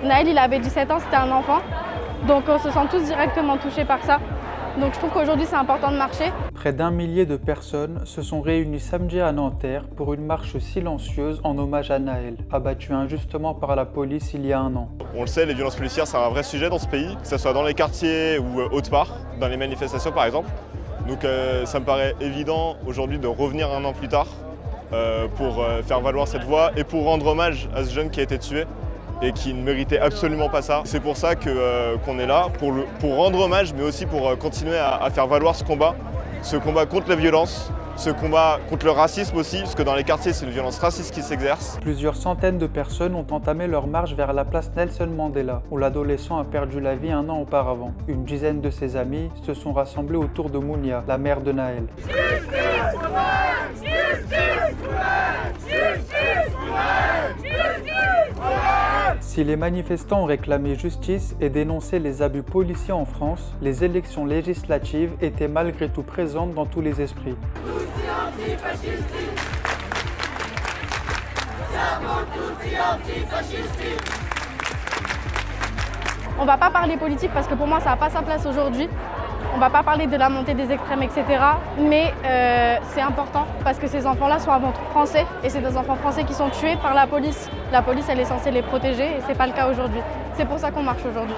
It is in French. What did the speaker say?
Naël, il avait 17 ans, c'était un enfant. Donc on se sent tous directement touchés par ça. Donc je trouve qu'aujourd'hui c'est important de marcher. Près d'1 millier de personnes se sont réunies samedi à Nanterre pour une marche silencieuse en hommage à Naël, abattu injustement par la police il y a 1 an. On le sait, les violences policières c'est un vrai sujet dans ce pays, que ce soit dans les quartiers ou autre part, dans les manifestations par exemple. Donc ça me paraît évident aujourd'hui de revenir 1 an plus tard pour faire valoir cette voix et pour rendre hommage à ce jeune qui a été tué et qui ne méritait absolument pas ça. C'est pour ça qu'on est là, pour rendre hommage, mais aussi pour continuer à faire valoir ce combat contre la violence, ce combat contre le racisme aussi, parce que dans les quartiers, c'est une violence raciste qui s'exerce. Plusieurs centaines de personnes ont entamé leur marche vers la place Nelson Mandela, où l'adolescent a perdu la vie 1 an auparavant. Une dizaine de ses amis se sont rassemblés autour de Mounia, la mère de Naël. Justice for Naël! Justice for Naël! Justice for Naël! Justice for Naël! Si les manifestants ont réclamé justice et dénoncé les abus policiers en France, les élections législatives étaient malgré tout présentes dans tous les esprits. On va pas parler politique parce que pour moi ça n'a pas sa place aujourd'hui. On va pas parler de la montée des extrêmes, etc. Mais c'est important parce que ces enfants-là sont avant tout français et c'est des enfants français qui sont tués par la police. La police, elle est censée les protéger et c'est pas le cas aujourd'hui. C'est pour ça qu'on marche aujourd'hui.